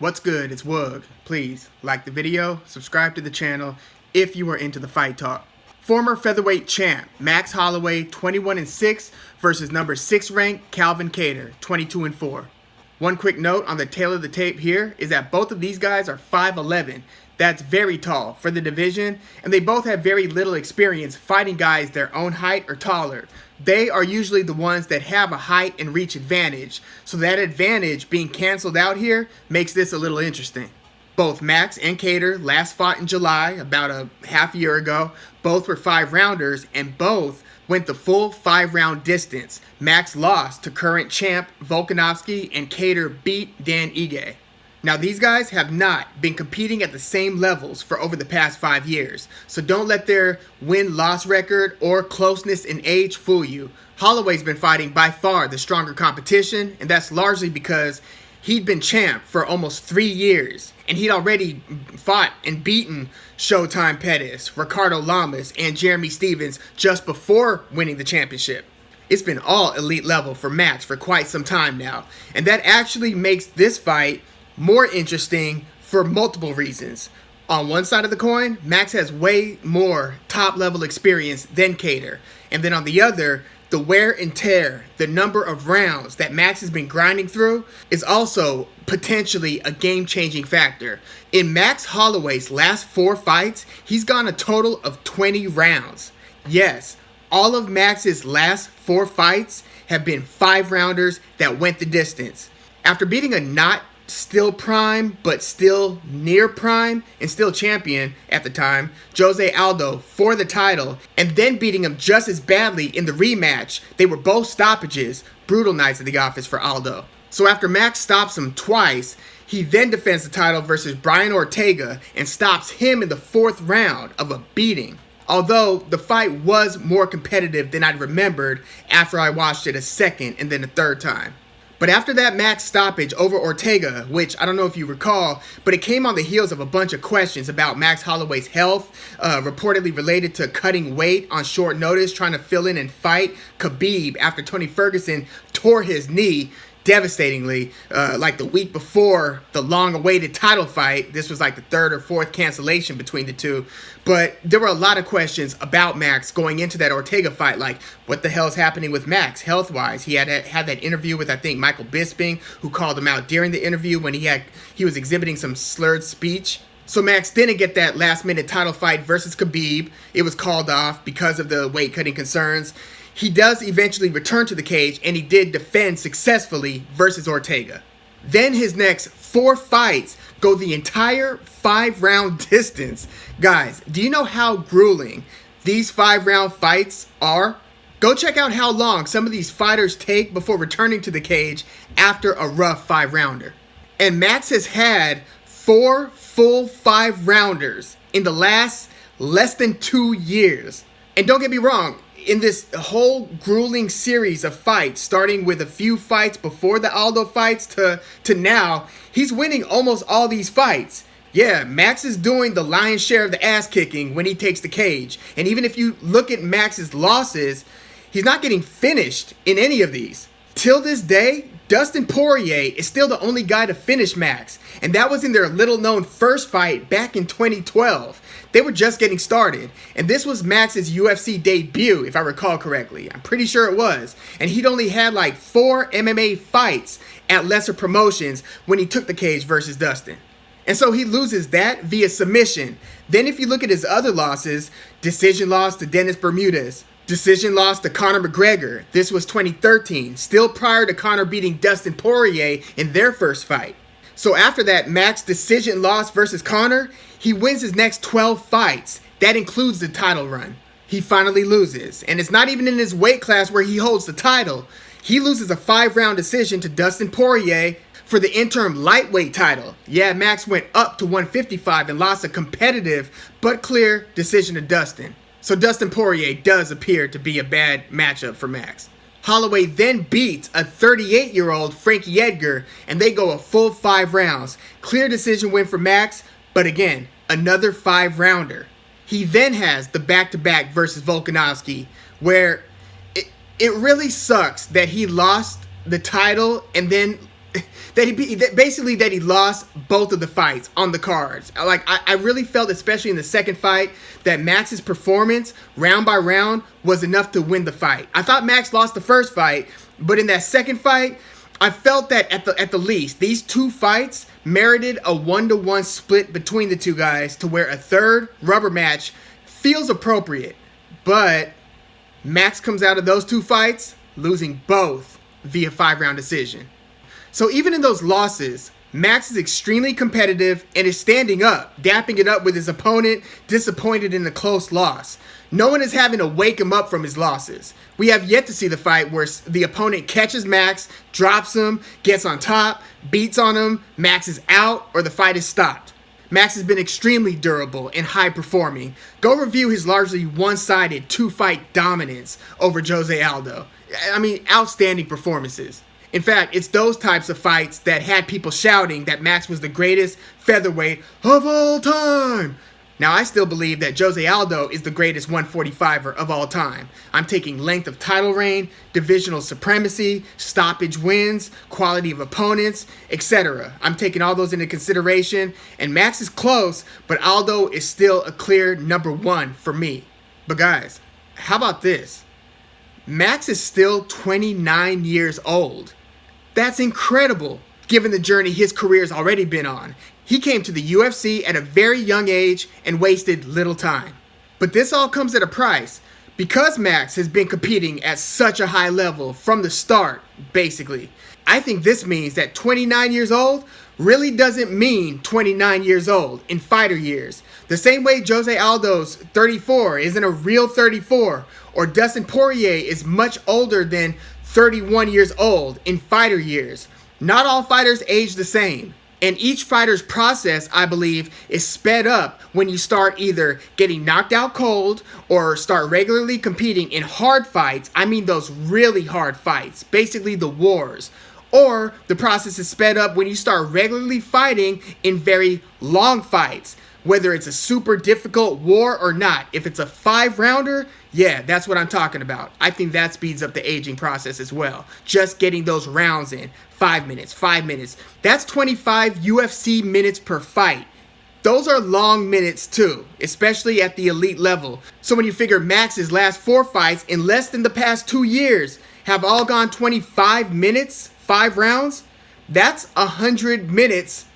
What's good? It's Woog. Please like the video, subscribe to the channel if you are into the fight talk. Former featherweight champ Max Holloway 21-6 versus number 6 ranked Calvin Kattar 22-4. One quick note on the tail of the tape here is that both of these guys are 5'11". That's very tall for the division, and they both have very little experience fighting guys their own height or taller. They are usually the ones that have a height and reach advantage, so that advantage being canceled out here makes this a little interesting. Both Max and Kattar last fought in July, about a half year ago. Both were 5-rounders, and both went the full 5-round distance. Max lost to current champ Volkanovski, and Kattar beat Dan Ige. Now, these guys have not been competing at the same levels for over the past 5 years, so don't let their win-loss record or closeness in age fool you. Holloway's been fighting by far the stronger competition, and that's largely because he'd been champ for almost 3 years, and he'd already fought and beaten Showtime Pettis, Ricardo Lamas, and Jeremy Stephens just before winning the championship. It's been all elite level for Max for quite some time now, and that actually makes this fight more interesting for multiple reasons. On one side of the coin, Max has way more top-level experience than Kattar, and then on the other, the wear and tear, the number of rounds that Max has been grinding through is also potentially a game-changing factor. In Max Holloway's last 4 fights, he's gone a total of 20 rounds. Yes, all of Max's last 4 fights have been 5-rounders that went the distance. After beating a not still prime, but still near prime, and still champion at the time, Jose Aldo for the title, and then beating him just as badly in the rematch. They were both stoppages, brutal nights at the office for Aldo. So after Max stops him twice, he then defends the title versus Brian Ortega and stops him in the 4th round of a beating. Although the fight was more competitive than I'd remembered after I watched it a second and then a third time. But after that Max stoppage over Ortega, which I don't know if you recall, but it came on the heels of a bunch of questions about Max Holloway's health, reportedly related to cutting weight on short notice, trying to fill in and fight Khabib after Tony Ferguson tore his knee devastatingly, like the week before the long-awaited title fight. This was like the 3rd or 4th cancellation between the two. But there were a lot of questions about Max going into that Ortega fight, like what the hell is happening with Max health-wise. He had that interview with, I think, Michael Bisping, who called him out during the interview when he was exhibiting some slurred speech. So Max didn't get that last-minute title fight versus Khabib. It was called off because of the weight-cutting concerns. He does eventually return to the cage, and he did defend successfully versus Ortega. Then his next 4 fights go the entire 5-round distance. Guys, do you know how grueling these 5-round fights are? Go check out how long some of these fighters take before returning to the cage after a rough 5-rounder. And Max has had 4 full 5-rounders in the last less than 2 years. And don't get me wrong, in this whole grueling series of fights, starting with a few fights before the Aldo fights to now, he's winning almost all these fights. Yeah, Max is doing the lion's share of the ass kicking when he takes the cage. And even if you look at Max's losses, he's not getting finished in any of these. Till this day, Dustin Poirier is still the only guy to finish Max, and that was in their little-known first fight back in 2012. They were just getting started, and this was Max's UFC debut, if I recall correctly. I'm pretty sure it was, and he'd only had like 4 MMA fights at lesser promotions when he took the cage versus Dustin. And so he loses that via submission. Then if you look at his other losses, decision loss to Dennis Bermudez, decision loss to Conor McGregor. This was 2013, still prior to Conor beating Dustin Poirier in their first fight. So after that Max decision loss versus Conor, he wins his next 12 fights. That includes the title run. He finally loses, and it's not even in his weight class where he holds the title. He loses a 5-round decision to Dustin Poirier for the interim lightweight title. Yeah, Max went up to 155 and lost a competitive but clear decision to Dustin. So Dustin Poirier does appear to be a bad matchup for Max. Holloway then beats a 38-year-old Frankie Edgar, and they go a full 5 rounds. Clear decision win for Max, but again, another 5-rounder. He then has the back-to-back versus Volkanovski, where it really sucks that he lost the title and then that he lost both of the fights on the cards. Like, I really felt, especially in the second fight, that Max's performance round by round was enough to win the fight. I thought Max lost the first fight, but in that second fight, I felt that at the least, these two fights merited a 1-to-1 split between the two guys to where a third rubber match feels appropriate. But Max comes out of those two fights losing both via 5-round decision. So even in those losses, Max is extremely competitive and is standing up, dapping it up with his opponent, disappointed in the close loss. No one is having to wake him up from his losses. We have yet to see the fight where the opponent catches Max, drops him, gets on top, beats on him, Max is out, or the fight is stopped. Max has been extremely durable and high performing. Go review his largely one-sided 2-fight dominance over Jose Aldo. I mean, outstanding performances. In fact, it's those types of fights that had people shouting that Max was the greatest featherweight of all time. Now, I still believe that Jose Aldo is the greatest 145er of all time. I'm taking length of title reign, divisional supremacy, stoppage wins, quality of opponents, etc. I'm taking all those into consideration, and Max is close, but Aldo is still a clear number 1 for me. But guys, how about this? Max is still 29 years old. That's incredible, given the journey his career's already been on. He came to the UFC at a very young age and wasted little time. But this all comes at a price. Because Max has been competing at such a high level from the start, basically, I think this means that 29 years old really doesn't mean 29 years old in fighter years. The same way Jose Aldo's 34 isn't a real 34, or Dustin Poirier is much older than 31 years old in fighter years. Not all fighters age the same. And each fighter's process, I believe, is sped up when you start either getting knocked out cold or start regularly competing in hard fights. I mean those really hard fights, basically the wars. Or the process is sped up when you start regularly fighting in very long fights, whether it's a super difficult war or not. If it's a 5-rounder, yeah, that's what I'm talking about. I think that speeds up the aging process as well. Just getting those rounds in. 5 minutes, 5 minutes. That's 25 UFC minutes per fight. Those are long minutes too, especially at the elite level. So when you figure Max's last 4 fights in less than the past 2 years have all gone 25 minutes, 5 rounds, that's 100 minutes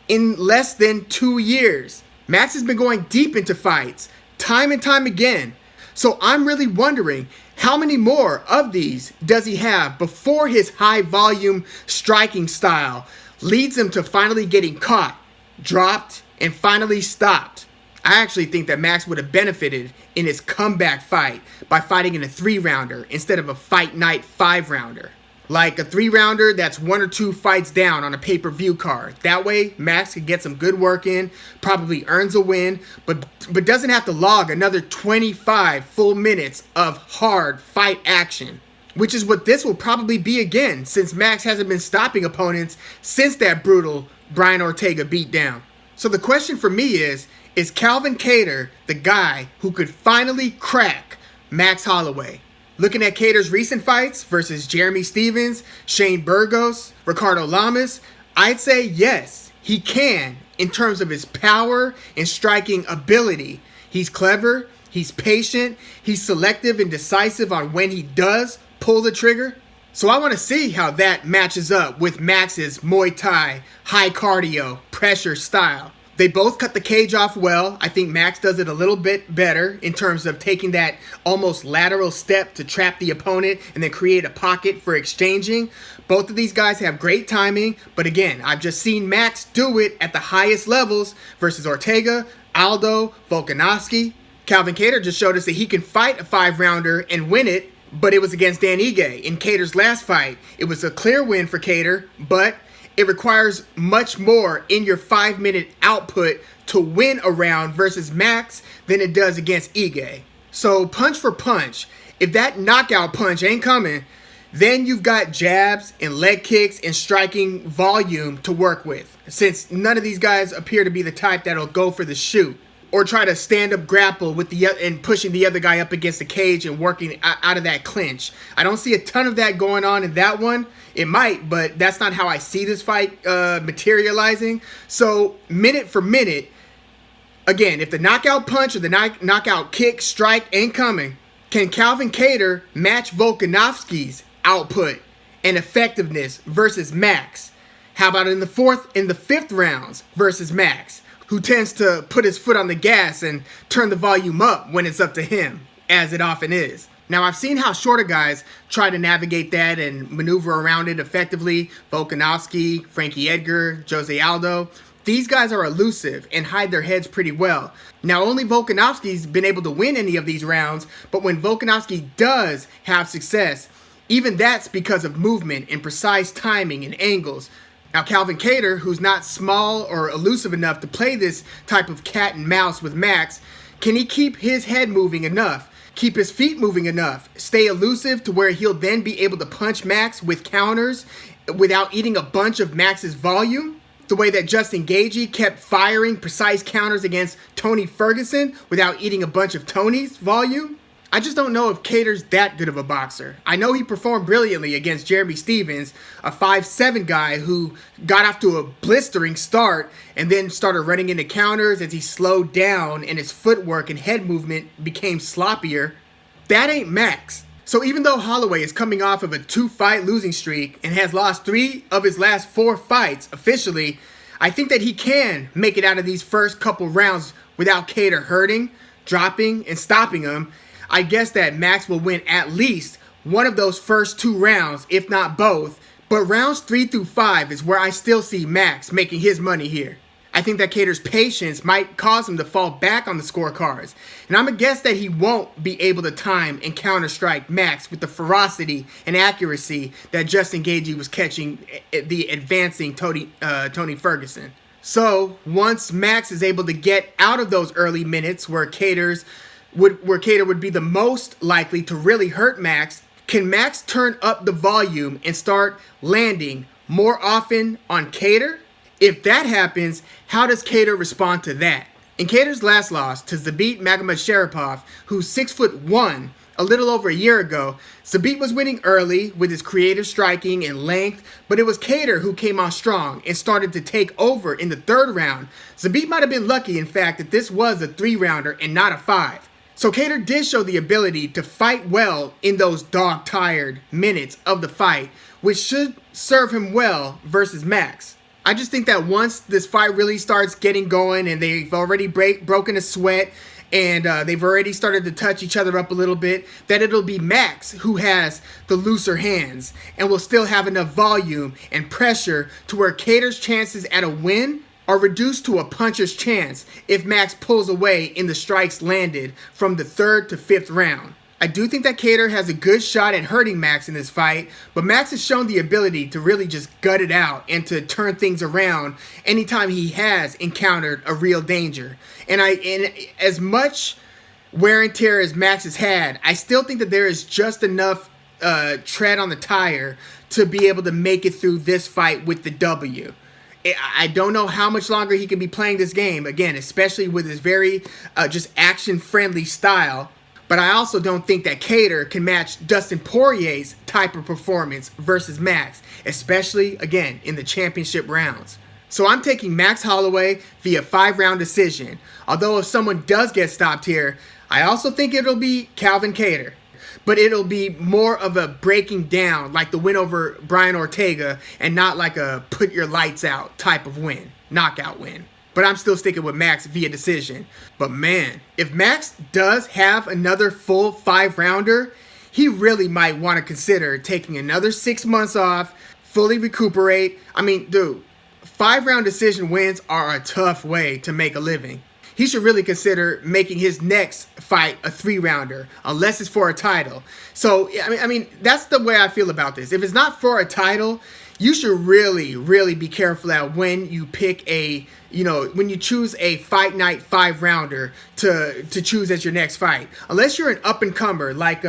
in less than 2 years. Max has been going deep into fights, time and time again. So I'm really wondering, how many more of these does he have before his high volume striking style leads him to finally getting caught, dropped, and finally stopped? I actually think that Max would have benefited in his comeback fight by fighting in a 3-rounder instead of a fight night 5-rounder. Like a 3-rounder that's 1 or 2 fights down on a pay-per-view card. That way, Max could get some good work in, probably earns a win, but doesn't have to log another 25 full minutes of hard fight action. Which is what this will probably be again, since Max hasn't been stopping opponents since that brutal Brian Ortega beatdown. So the question for me is Calvin Kattar the guy who could finally crack Max Holloway? Looking at Kattar's recent fights versus Jeremy Stephens, Shane Burgos, Ricardo Lamas, I'd say yes, he can in terms of his power and striking ability. He's clever, he's patient, he's selective and decisive on when he does pull the trigger. So I want to see how that matches up with Max's Muay Thai, high cardio, pressure style. They both cut the cage off well. I think Max does it a little bit better in terms of taking that almost lateral step to trap the opponent and then create a pocket for exchanging. Both of these guys have great timing, but again, I've just seen Max do it at the highest levels versus Ortega, Aldo, Volkanovski. Calvin Kattar just showed us that he can fight a 5-rounder and win it, but it was against Dan Ige in Kattar's last fight. It was a clear win for Kattar, but it requires much more in your 5-minute output to win a round versus Max than it does against Ige. So punch for punch, if that knockout punch ain't coming, then you've got jabs and leg kicks and striking volume to work with, since none of these guys appear to be the type that'll go for the shoot. or try to stand up grapple with and pushing the other guy up against the cage and working out of that clinch. I don't see a ton of that going on in that one. It might, but that's not how I see this fight materializing. So minute for minute, again, if the knockout punch or the knockout kick, strike ain't coming, can Calvin Kattar match Volkanovski's output and effectiveness versus Max? How about in the fourth and the fifth rounds versus Max, who tends to put his foot on the gas and turn the volume up when it's up to him, as it often is? Now, I've seen how shorter guys try to navigate that and maneuver around it effectively. Volkanovski, Frankie Edgar, Jose Aldo. These guys are elusive and hide their heads pretty well. Now, only Volkanovski's been able to win any of these rounds, but when Volkanovski does have success, even that's because of movement and precise timing and angles. Now, Calvin Kattar, who's not small or elusive enough to play this type of cat and mouse with Max, can he keep his head moving enough? Keep his feet moving enough? Stay elusive to where he'll then be able to punch Max with counters without eating a bunch of Max's volume? The way that Justin Gaethje kept firing precise counters against Tony Ferguson without eating a bunch of Tony's volume? I just don't know if Kattar's that good of a boxer. I know he performed brilliantly against Jeremy Stephens, a 5'7" guy who got off to a blistering start and then started running into counters as he slowed down and his footwork and head movement became sloppier. That ain't Max. So even though Holloway is coming off of a 2-fight losing streak and has lost 3 of his last 4 fights officially, I think that he can make it out of these first couple rounds without Kattar hurting, dropping, and stopping him. I guess that Max will win at least one of those first 2 rounds, if not both. But rounds 3 through 5 is where I still see Max making his money here. I think that Kattar's patience might cause him to fall back on the scorecards. And I'm going to guess that he won't be able to time and counter-strike Max with the ferocity and accuracy that Justin Gaethje was catching the advancing Tony Ferguson. So once Max is able to get out of those early minutes where Kattar would be the most likely to really hurt Max, can Max turn up the volume and start landing more often on Kattar? If that happens, how does Kattar respond to that? In Kattar's last loss to Zabit Magomedsharipov, who's 6'1", a little over a year ago, Zabit was winning early with his creative striking and length, but it was Kattar who came on strong and started to take over in the 3rd round. Zabit might have been lucky, in fact, that this was a 3-rounder and not a 5. So Kattar did show the ability to fight well in those dog-tired minutes of the fight, which should serve him well versus Max. I just think that once this fight really starts getting going and they've already broken a sweat and they've already started to touch each other up a little bit, that it'll be Max who has the looser hands and will still have enough volume and pressure to where Kattar's chances at a win are reduced to a puncher's chance if Max pulls away in the strikes landed from the 3rd to 5th round. I do think that Kattar has a good shot at hurting Max in this fight, but Max has shown the ability to really just gut it out and to turn things around anytime he has encountered a real danger. And as much wear and tear as Max has had, I still think that there is just enough tread on the tire to be able to make it through this fight with the W. I don't know how much longer he can be playing this game, again, especially with his very just action-friendly style. But I also don't think that Kattar can match Dustin Poirier's type of performance versus Max, especially, again, in the championship rounds. So I'm taking Max Holloway via 5-round decision. Although if someone does get stopped here, I also think it'll be Calvin Kattar. But it'll be more of a breaking down, like the win over Brian Ortega, and not like a put your lights out type of win, knockout win. But I'm still sticking with Max via decision. But man, if Max does have another full 5-rounder, he really might want to consider taking another 6 months off, fully recuperate. I mean, dude, 5-round decision wins are a tough way to make a living. He should really consider making his next fight a 3-rounder, unless it's for a title. So, I mean, that's the way I feel about this. If it's not for a title, you should really, really be careful at when you pick when you choose a fight night 5-rounder to choose as your next fight. Unless you're an up-and-comer like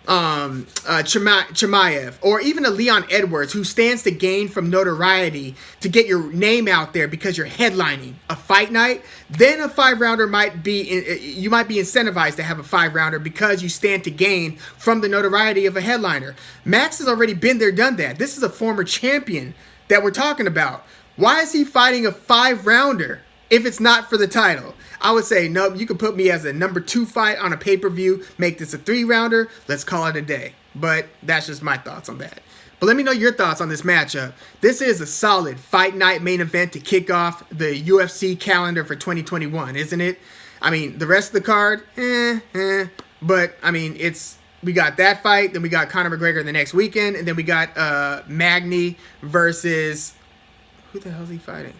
Chimaev, or even a Leon Edwards, who stands to gain from notoriety to get your name out there because you're headlining a fight night, then a 5-rounder might be, you might be incentivized to have a 5-rounder because you stand to gain from the notoriety of a headliner. Max has already been there, done that. This is a former champion that we're talking about. Why is he fighting a 5-rounder if it's not for the title? I would say, nope, you could put me as a number 2 fight on a pay-per-view, make this a 3-rounder, let's call it a day. But that's just my thoughts on that. But let me know your thoughts on this matchup. This is a solid fight night main event to kick off the UFC calendar for 2021, isn't it? I mean, the rest of the card, but I mean, we got that fight, then we got Conor McGregor the next weekend, and then we got Magny versus, who the hell is he fighting?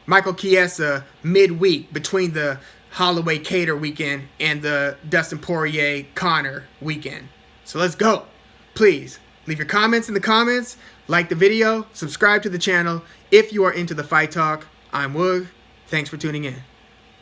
Michael Chiesa midweek between the Holloway Kattar weekend and the Dustin Poirier Conor weekend. So let's go. Please leave your comments in the comments, like the video, subscribe to the channel if you are into the fight talk. I'm Woog. Thanks for tuning in.